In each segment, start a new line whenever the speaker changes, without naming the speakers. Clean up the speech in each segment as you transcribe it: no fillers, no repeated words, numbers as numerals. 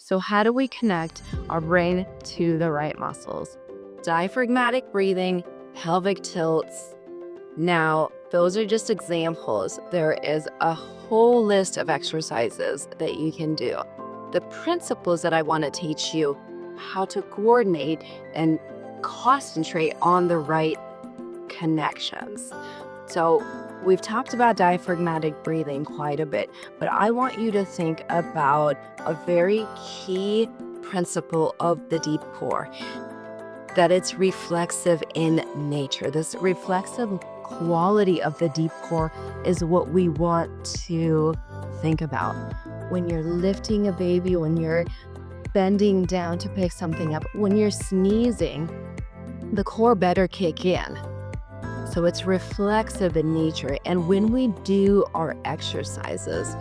So how do we connect our brain to the right muscles? Diaphragmatic breathing, pelvic tilts. Now, those are just examples. There is a whole list of exercises that you can do. The principles that I want to teach you how to coordinate and concentrate on the right connections. So we've talked about diaphragmatic breathing quite a bit, but I want you to think about a very key principle of the deep core, that it's reflexive in nature. This reflexive quality of the deep core is what we want to think about. When you're lifting a baby, when you're bending down to pick something up, when you're sneezing, the core better kick in. So it's reflexive in nature. And when we do our exercises,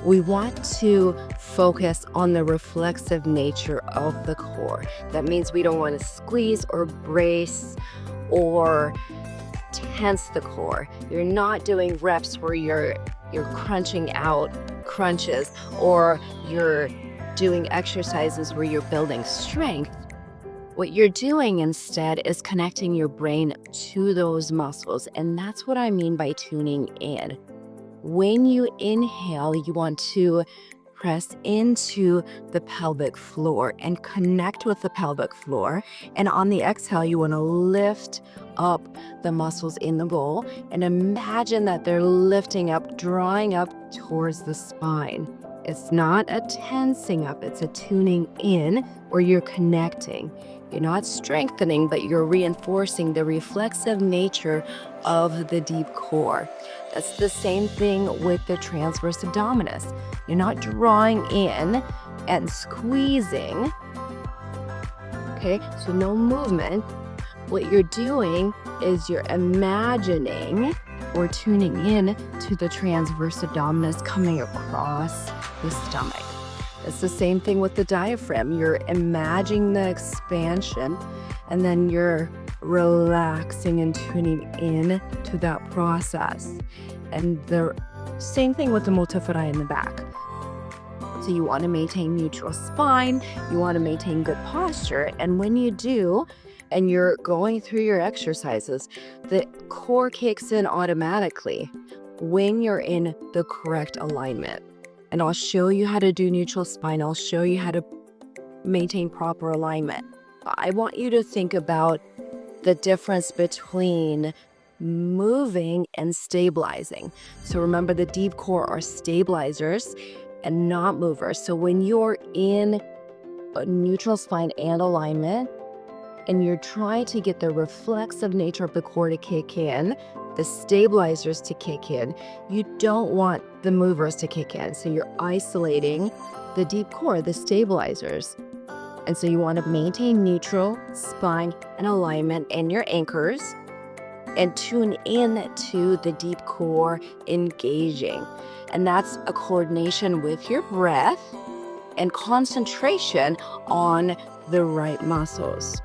we want to focus on the reflexive nature of the core. That means we don't want to squeeze or brace or tense the core. You're not doing reps where you're crunching out crunches, or you're doing exercises where you're building strength. What you're doing instead is connecting your brain to those muscles. And that's what I mean by tuning in. When you inhale, you want to press into the pelvic floor and connect with the pelvic floor. And on the exhale, you want to lift up the muscles in the bowl and imagine that they're lifting up, drawing up towards the spine. It's not a tensing up, it's a tuning in where you're connecting. You're not strengthening, but you're reinforcing the reflexive nature of the deep core. That's the same thing with the transverse abdominis. You're not drawing in and squeezing. Okay, so no movement. What you're doing is you're imagining or tuning in to the transverse abdominis coming across the stomach. It's the same thing with the diaphragm. You're imagining the expansion and then you're relaxing and tuning in to that process. And the same thing with the multifida in the back. So you want to maintain neutral spine, you want to maintain good posture, and when you do, and you're going through your exercises, the core kicks in automatically when you're in the correct alignment. And I'll show you how to do neutral spine. I'll show you how to maintain proper alignment. I want you to think about the difference between moving and stabilizing. So remember, the deep core are stabilizers and not movers. So when you're in a neutral spine and alignment, and you're trying to get the reflexive nature of the core to kick in, the stabilizers to kick in, you don't want the movers to kick in. So you're isolating the deep core, the stabilizers. And so you want to maintain neutral spine and alignment and your anchors and tune in to the deep core engaging. And that's a coordination with your breath and concentration on the right muscles.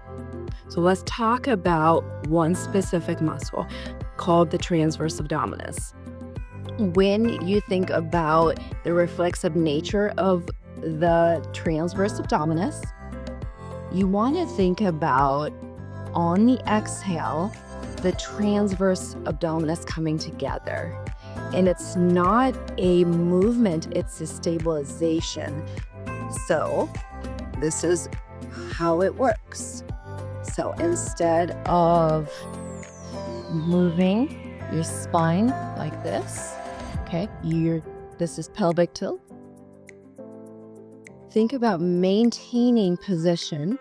So let's talk about one specific muscle called the transverse abdominis. When you think about the reflexive nature of the transverse abdominis, you want to think about, on the exhale, the transverse abdominis coming together. And it's not a movement, it's a stabilization. So this is how it works. So instead of moving your spine like this, okay, this is pelvic tilt. Think about maintaining position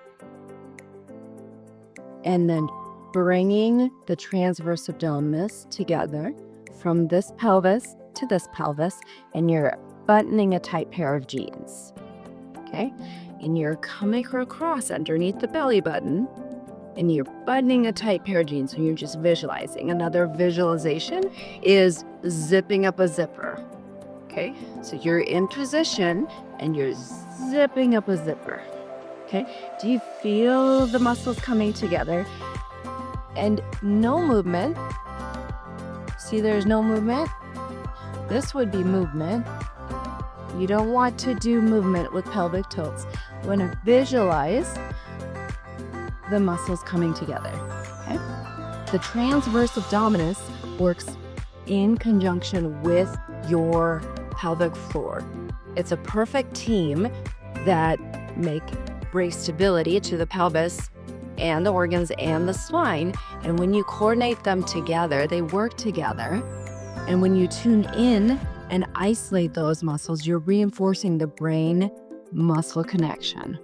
and then bringing the transverse abdominis together from this pelvis to this pelvis, and you're buttoning a tight pair of jeans, okay? And you're coming across underneath the belly button, and you're buttoning a tight pair of jeans, so you're just visualizing. Another visualization is zipping up a zipper, okay? So you're in position, and you're zipping up a zipper, okay? Do you feel the muscles coming together? And no movement. See, there's no movement. This would be movement. You don't want to do movement with pelvic tilts. You want to visualize the muscles coming together. Okay? The transverse abdominis works in conjunction with your pelvic floor. It's a perfect team that bring stability to the pelvis and the organs and the spine. And when you coordinate them together, they work together. And when you tune in and isolate those muscles, you're reinforcing the brain muscle connection.